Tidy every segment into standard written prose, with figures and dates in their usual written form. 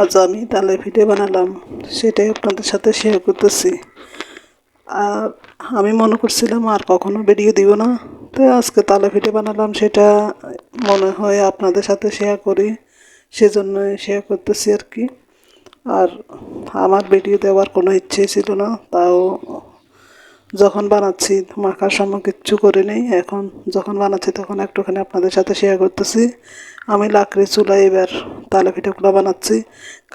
আজ আমি তালে পিঠে বানালাম, সেটাই আপনাদের সাথে শেয়ার করতেছি। আর আমি মনে করছিলাম আর কখনো ভিডিও দিব না, তো আজকে তালে পিঠে বানালাম, সেটা মনে হয় আপনাদের সাথে শেয়ার করি, সেজন্য শেয়ার করতেছি আর কি। আর আমার ভিডিও দেওয়ার কোনো ইচ্ছে ছিল না, তাও যখন বানাচ্ছি মাখার সময় কিচ্ছু করে নেই, এখন যখন বানাচ্ছি তখন একটুখানি আপনাদের সাথে শেয়ার করতেছি। আমি লাকড়ি চুলায় এবার তালে পিঠাগুলো বানাচ্ছি,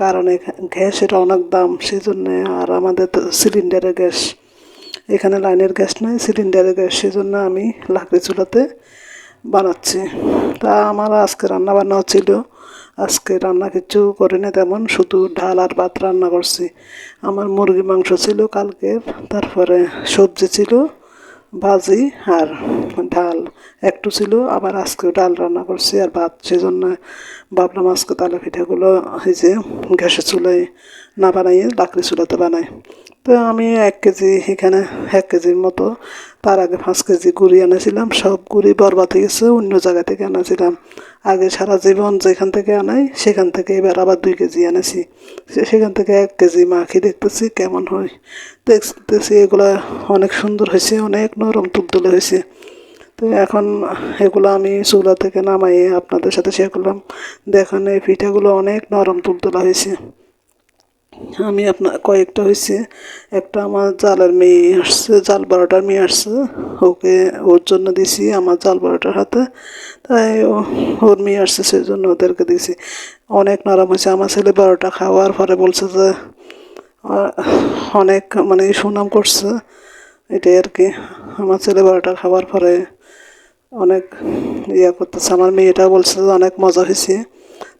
কারণ গ্যাসের অনেক দাম, সেই জন্যে। আর আমাদের তো সিলিন্ডারের গ্যাস, এখানে লাইনের গ্যাস নয়, সিলিন্ডারের গ্যাস, সেই জন্য আমি লাকড়ি চুলাতে বানাচ্ছি। তা আমার আজকে রান্না বান্না ছিল, আজকে রান্না কিছু করিনি তেমন, শুধু ডাল আর ভাত রান্না করছি। আমার মুরগি মাংস ছিল কালকের, তারপরে সবজি ছিল, ভাজি আর ডাল একটু ছিল, আবার আজকেও ডাল রান্না করছি আর ভাত, সেজন্য ভাবলাম আজকে তালে পিঠাগুলো এই যে গ্যাসের চুলায় না বানাইয়ে লাকড়ি চুলাতে বানাই। তো আমি 1 কেজি, এখানে 1 কেজির মতো, তার আগে 5 কেজি গুড়ি এনেছিলাম, সব গুড়ি বরবাদ হয়ে গেছে, অন্য জায়গা থেকে এনেছিলাম। আগে সারা জীবন যেখান থেকে আনাই সেখান থেকে এবার আবার 2 কেজি এনেছি, সেখান থেকে 1 কেজি মাখি দেখতেছি কেমন হয়। দেখতেছি এগুলা অনেক সুন্দর হয়েছে, অনেক নরম তুলতুলে হয়েছে। তো এখন এগুলো আমি চুলা থেকে নামাইয়ে আপনাদের সাথে শেয়ার করলাম। দেখেন এই পিঠাগুলো অনেক নরম তুলতুলা হয়েছে। আমি আপনার কয়েকটা হয়েছে, একটা আমার জালের মেয়ে আসছে, জাল বড়াটার মেয়ে আসছে, ওকে ওর জন্য দিছি আমার জাল বড়াটার হাতে, তাই ওর মেয়ে আসছে সেই জন্য ওদেরকে দিছি। অনেক নরম হয়েছে। আমার ছেলে বড়াটা খাওয়ার পরে বলছে যে অনেক মানে সুনাম করছে, এটাই আর কি। আমার ছেলে বড়াটা খাওয়ার পরে অনেক করতেছে, আমার মেয়েটা বলছে যে অনেক মজা হয়েছে।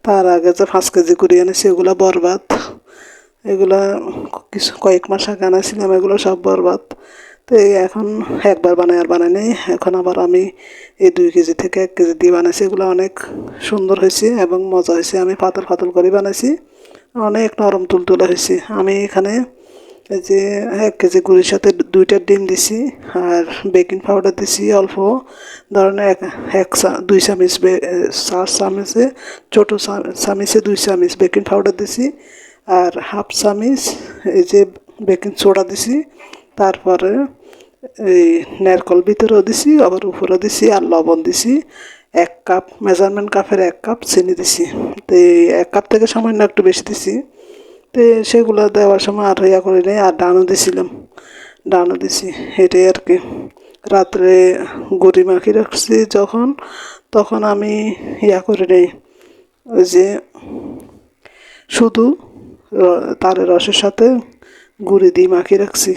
তার আগে যে 5 কেজি কুড়িয়ে এনেছি ওগুলো বরবাদ, এগুলা কিছু কয়েক মাস আগে আনাছিলাম, এগুলো সব বরবাদ। তো এখন একবার বানাই আর বানাই নেই, এখন আবার আমি এই 2 কেজি থেকে 1 কেজি দিয়ে বানাইছি, এগুলো অনেক সুন্দর হয়েছে এবং মজা হয়েছে। আমি পাতল পাতল করে বানাইছি, অনেক নরম তুলতুলে হয়েছে। আমি এখানে এই যে 1 কেজি গুড়ির সাথে 2টা ডিম দিছি, আর বেকিং পাউডার দিছি অল্প ধরনের 2 চামচ, 4 চামচে ছোটো চামচে 2 চামচ বেকিং পাউডার দিছি, আর হাফ চামচ এই যে বেকিং সোডা দিছি। তারপরে এই নারকল ভিতরেও দিছি, আবার উপরেও দিছি, আর লবণ দিছি 1 কাপ, মেজারমেন্ট কাপের 1 কাপ চিনি দিছি। তো এই 1 কাপ থেকে সামান্য একটু বেশি দিছি। তো সেগুলো দেওয়ার সময় আর করি নাই, আর ডানও দিছিলাম, ডানও দিছি, এটাই আর কি। রাত্রে গড়ি মাখি রাখছি যখন, তখন আমি করি নাই, ওই যে শুধু তারের রসের সাথে গুঁড়ি দিয়ে মাখিয়ে রাখছি,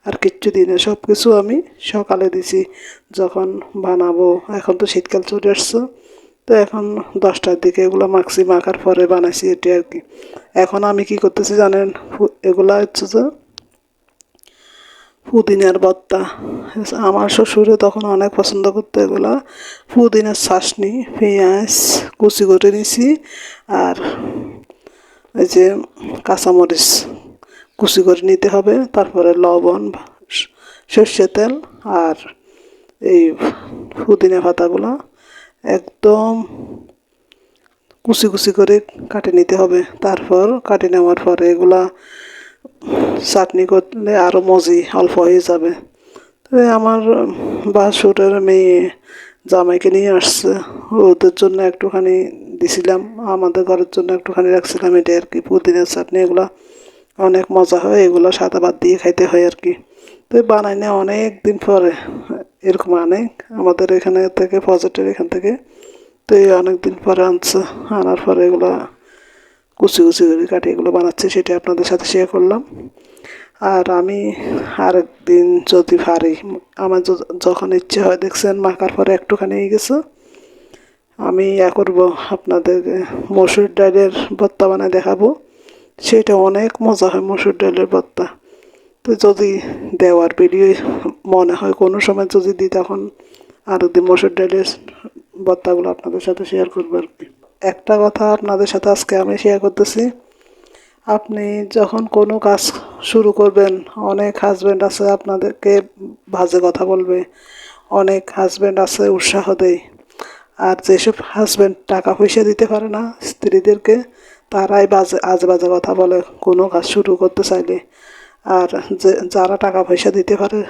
আর কিচ্ছু দিনে সব কিছু আমি সকালে দিছি যখন বানাবো। এখন তো শীতকাল চলে আসছে, তো এখন 10টার দিকে এগুলো মাখছি, মাখার পরে বানাইছি, এটি আর কি। এখন আমি কি করতেছি জানেন, এগুলা হচ্ছে যে পুদিনার ভর্তা। আমার শ্বশুরে তখন অনেক পছন্দ করতো এগুলা। পুদিনার চাশনি, পেঁয়াজ কুচি করে নিছি, আর এই যে কাঁচামরিচ কুচি করে নিতে হবে, তারপরে লবণ, সর্ষের তেল, আর এই পুদিনা পাতাগুলো একদম কুচি কুচি করে কাটে নিতে হবে। তারপর কাটে নেওয়ার পরে এগুলা চাটনি করলে আরও মজি অল্প হয়ে যাবে। তবে আমার বাসুরের মেয়ে জামাইকে নিয়ে আসছে, ওদের জন্য একটুখানি দিছিলাম, আমাদের ঘরের জন্য একটুখানি রাখছিলাম, এটা আর কি। পুদিনার চাটনি এগুলো অনেক মজা হয়, এগুলো সাদা ভাত দিয়ে খাইতে হয় আর কি। তো বানাই না অনেক দিন পরে, এরকম অনেক আমাদের এখানে থেকে প্রজেক্টের এখান থেকে, তো এই অনেক দিন পরে আনছে, আনার পরে এগুলো কুচি কুচি করে কাটি এগুলো বানাচ্ছি, সেটা আপনাদের সাথে শেয়ার করলাম। আর আমি আরেকদিন যদি পারি, আমার যখন ইচ্ছে হয়, দেখছেন মাখার পরে একটুখানি গেছে, আমি করবো আপনাদের মসুর ডালের ভর্তা বানায় দেখাবো, সেটা অনেক মজা হয় মসুর ডালের ভর্তা। তো যদি দেওয়ার ভিডিও মনে হয় কোনো সময় যদি দিই, তখন আরও দিন মসুর ডালের ভর্তাগুলো আপনাদের সাথে শেয়ার করবো আর কি। একটা কথা আপনাদের সাথে আজকে আমি শেয়ার করতেছি, আপনি যখন কোনো কাজ শুরু করবেন, অনেক হাজব্যান্ড আছে আপনাদেরকে বাজে কথা বলবে, অনেক হাজব্যান্ড আছে উৎসাহ দেয়, আর যেসব হাজব্যান্ড টাকা পয়সা দিতে পারে না স্ত্রীদেরকে, তারাই আজে বাজে কথা বলে কোনো কাজ শুরু করতে চাইলে। আর যারা টাকা পয়সা দিতে পারে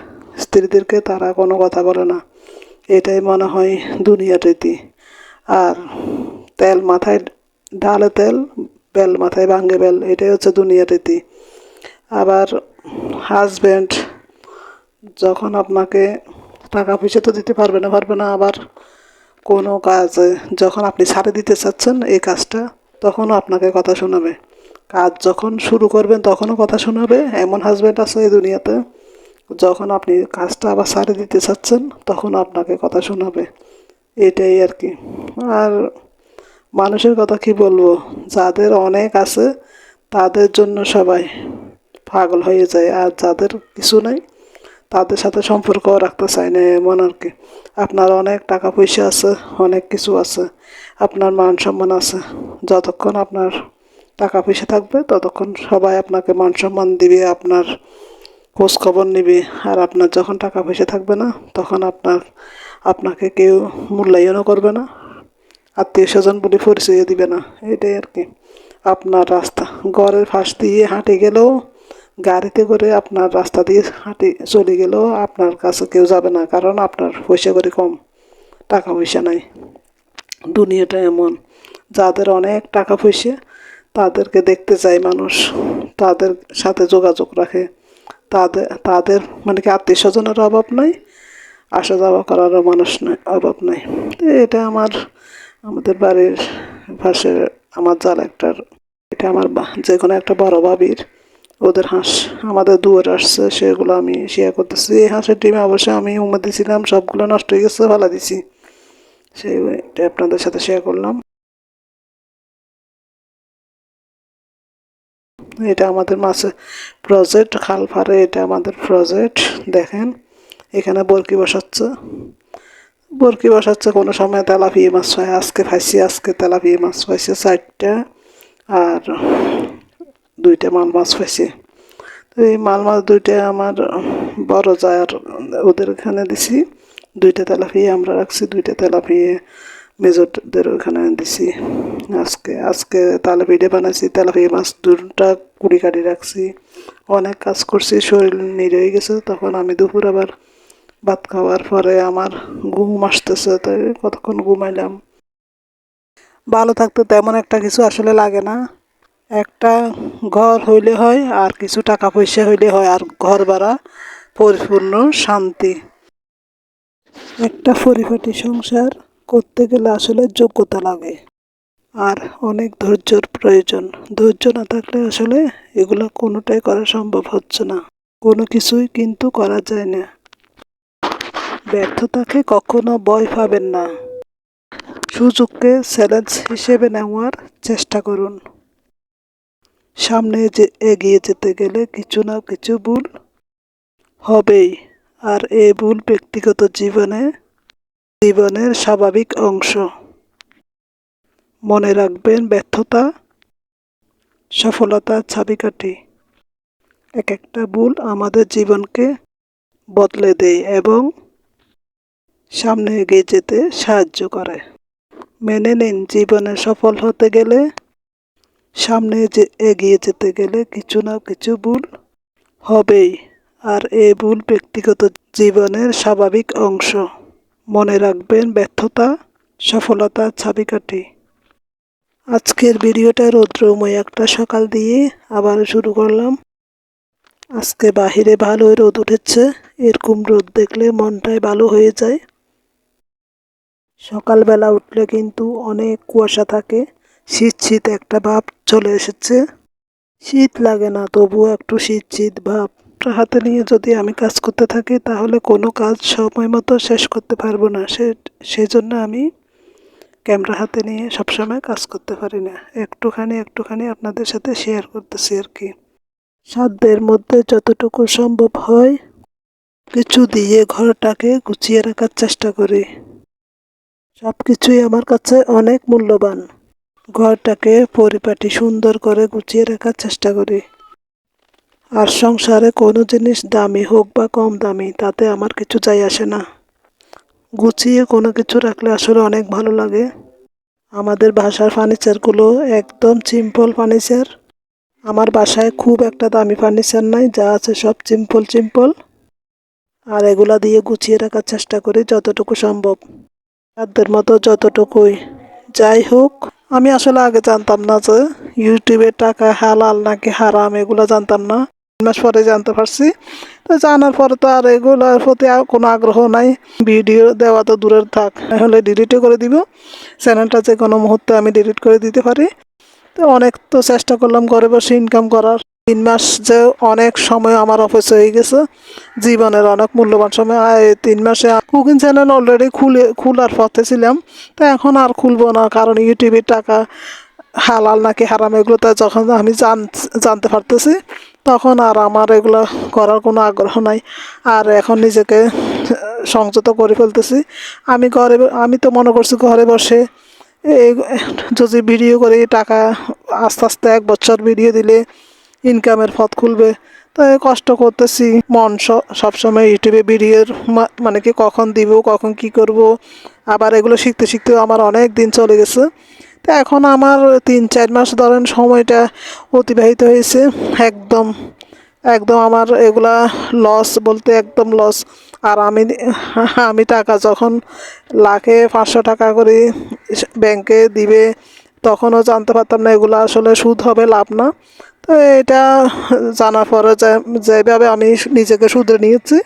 স্ত্রীদেরকে, তারা কোনো কথা বলে না। এটাই মনে হয় দুনিয়ার রীতি। আর তেল মাথায় ঢালে তেল, বেল মাথায় ভাঙ্গে বেল, এটাই হচ্ছে দুনিয়ার রীতি। আবার হাজব্যান্ড যখন আপনাকে টাকা পয়সা তো দিতে পারবে না, আবার কোনো কাজে যখন আপনি ছাড়ে দিতে চাচ্ছেন এই কাজটা, তখনও আপনাকে কথা শোনাবে। কাজ যখন শুরু করবেন তখনও কথা শোনাবে। এমন হাজব্যান্ড আছে এই দুনিয়াতে, যখন আপনি কাজটা আবার ছাড়ে দিতে চাচ্ছেন তখন আপনাকে কথা শোনাবে। এটাই আর কি। আর মানুষের কথা কি বলবো, যাদের অনেক আছে তাদের জন্য সবাই পাগল হয়ে যায়, আর যাদের কিছু নেই তাদের সাথে সম্পর্ক রাখতে চায় না, এমন আর কি। আপনার অনেক টাকা পয়সা আছে, অনেক কিছু আছে, আপনার মান সম্মান আছে, যতক্ষণ আপনার টাকা পয়সা থাকবে ততক্ষণ সবাই আপনাকে মান সম্মান দিবে, আপনার খোঁজ খবর নিবে। আর আপনার যখন টাকা পয়সা থাকবে না তখন আপনাকে কেউ মূল্যায়নও করবে না, আত্মীয় স্বজন বলে পরিচয় দিবে না। এটাই আর কি। আপনার রাস্তা ঘরের পাশ দিয়ে হাঁটে গেলেও, গাড়িতে করে আপনার রাস্তা দিয়ে হাঁটে চলে গেলেও আপনার কাছে কেউ যাবে না, কারণ আপনার পয়সা করে কম, টাকা পয়সা নাই। দুনিয়াটা এমন, যাদের অনেক টাকা পয়সা তাদেরকে দেখতে চায় মানুষ, তাদের সাথে যোগাযোগ রাখে, তাদের মানে কি আত্মীয় স্বজনের অভাব নাই, আসা যাওয়া করারও মানুষ নাই, অভাব নাই। তো এটা আমাদের বাড়ির পাশে আমার জাল একটার, এটা আমার যে কোনো একটা বড় ভাবির, ওদের হাঁস আমাদের দুয়ারে আসছে, সেগুলো আমি শেয়ার করতেছি। এই হাঁসের ডিমে অবশ্যই আমি উমা দিয়েছিলাম, সবগুলো নষ্ট হয়ে গেছে, ফেলা দিছি, সেইটা আপনাদের সাথে শেয়ার করলাম। এটা আমাদের মাছের প্রজেক্ট, খাল ফারে এটা আমাদের প্রজেক্ট। দেখেন এখানে বরকি বসাচ্ছে, কোনো সময় তেলাপিয়া মাছ হয়। আজকে তেলাপিয়া মাছ পাইছে 4টা, আর 2টা মাল মাছ পাইছে। তো এই মাল মাছ 2টা আমার বড় যায়, আর ওদের এখানে দিছি। 2টা তেলাপিয়া আমরা রাখছি, 2টা তেলাপিয়া মেজরদের ওখানে দিছি। আজকে তেলাপিয়া বানাইছি, তেলাপিয়া মাছ 2টা কুড়ি কাটি রাখছি। অনেক কাজ করছি, শরীর নির হয়ে গেছে। তখন আমি দুপুর আবার ভাত খাওয়ার পরে আমার ঘুম আসতেছে, তাই কতক্ষণ ঘুমাইলাম। ভালো থাকতে তেমন একটা কিছু আসলে লাগে না, একটা ঘর হইলে হয়, আর কিছু টাকা পয়সা হইলে হয়, আর ঘর ভাড়া, পরিপূর্ণ শান্তি। একটা পরিপাটি সংসার করতে গেলে আসলে যোগ্যতা লাগে, আর অনেক ধৈর্যর প্রয়োজন। ধৈর্য না থাকলে আসলে এগুলো কোনোটাই করা সম্ভব হচ্ছে না, কোনো কিছুই কিন্তু করা যায় না। ব্যর্থতাকে কখনো ভয় পাবেন না, সুযোগকে চ্যালেঞ্জ হিসেবে নেওয়ার চেষ্টা করুন। সামনে এগিয়ে যেতে গেলে কিছু না কিছু ভুল হবেই, আর এই ভুল ব্যক্তিগত জীবনের স্বাভাবিক অংশ। মনে রাখবেন, ব্যর্থতা সফলতার চাবিকাঠি। এক একটা ভুল আমাদের জীবনকে বদলে দেয় এবং সামনে এগিয়ে যেতে সাহায্য করে। মেনে নিন, জীবনে সফল হতে গেলে, এগিয়ে যেতে গেলে কিছু না কিছু ভুল হবেই, আর এই ভুল ব্যক্তিগত জীবনের স্বাভাবিক অংশ। মনে রাখবেন, ব্যর্থতা সফলতার চাবিকাঠি। আজকের ভিডিওটা রৌদ্রময় একটা সকাল দিয়ে আবার শুরু করলাম। আজকে বাহিরে ভালোই রোদ উঠেছে, এরকম রোদ দেখলে মনটাই ভালো হয়ে যায়। সকালবেলা উঠলে কিন্তু অনেক কুয়াশা থাকে, শীত শীত একটা ভাব চলে এসেছে। শীত লাগে না, তবুও একটু শীত শীত ভাব হাতে নিয়ে যদি আমি কাজ করতে থাকি তাহলে কোনো কাজ সময় মতো শেষ করতে পারবো না। সেজন্য আমি ক্যামেরা হাতে নিয়ে সবসময় কাজ করতে পারি না, একটুখানি আপনাদের সাথে শেয়ার করতেছি আর কি। সাধ্যের মধ্যে যতটুকু সম্ভব হয় কিছু দিয়ে ঘরটাকে গুছিয়ে রাখার চেষ্টা করি। সব কিছুই আমার কাছে অনেক মূল্যবান। ঘরটাকে পরিপাটি সুন্দর করে গুছিয়ে রাখার চেষ্টা করি। আর সংসারে কোনো জিনিস দামি হোক বা কম দামি, তাতে আমার কিছু যায় আসে না। গুছিয়ে কোনো কিছু রাখলে আসলে অনেক ভালো লাগে। আমাদের বাসার ফার্নিচারগুলো একদম সিম্পল ফার্নিচার। আমার বাসায় খুব একটা দামি ফার্নিচার নাই, যা আছে সব সিম্পল সিম্পল। আর এগুলা দিয়ে গুছিয়ে রাখার চেষ্টা করি যতটুকু সম্ভব, সাধ্যের মতো যতটুকুই। যাই হোক, আমি আসলে আগে জানতাম না যে ইউটিউবের টাকা হালাল নাকি হারাম, এগুলো জানতাম না। 3 মাস পরে জানতে পারছি। তো জানার পরে তো আর এগুলোর প্রতি আর কোনো আগ্রহ নাই। ভিডিও দেওয়া তো দূরের থাক, হলে ডিলিটও করে দিব। চ্যানেলটা যে কোনো মুহূর্তে আমি ডিলিট করে দিতে পারি। তো অনেক তো চেষ্টা করলাম ঘরে বসে ইনকাম করার। 3 মাস যে অনেক সময় আমার অপচয় হয়ে গেছে, জীবনের অনেক মূল্যবান সময়। আর এই 3 মাসে কুকিং চ্যানেল অলরেডি খোলার পথে ছিলাম। তো এখন আর খুলবো না, কারণ ইউটিউবের টাকা হালাল নাকি হারাম এগুলো তো যখন আমি জানতে পারতেছি, তখন আর আমার এগুলো করার কোনো আগ্রহ নাই। আর এখন নিজেকে সংযত করে ফেলতেছি। আমি তো মনে করছি ঘরে বসে এই যদি ভিডিও করে টাকা আস্তে আস্তে 1 বছর ভিডিও দিলে ইনকামের পথ খুলবে। তো কষ্ট করতেছি, মন সবসময় ইউটিউবে ভিডিওর মানে কি কখন দিব, কখন কি করব। আবার এগুলো শিখতে শিখতে আমার অনেক দিন চলে গেছে। তো এখন আমার 3-4 মাস ধরেন সময়টা অতিবাহিত হয়েছে। একদম একদম আমার এগুলা লস বলতে একদম লস। আর আমি টাকা যখন লাখে 500 টাকা করে ব্যাংকে দিবে, তখনও জানতে পারতাম না এগুলো আসলে সুদ হবে, লাভ না। তো এটা জানার পরে যেভাবে আমি নিজেকে শুধরে নিয়েছি,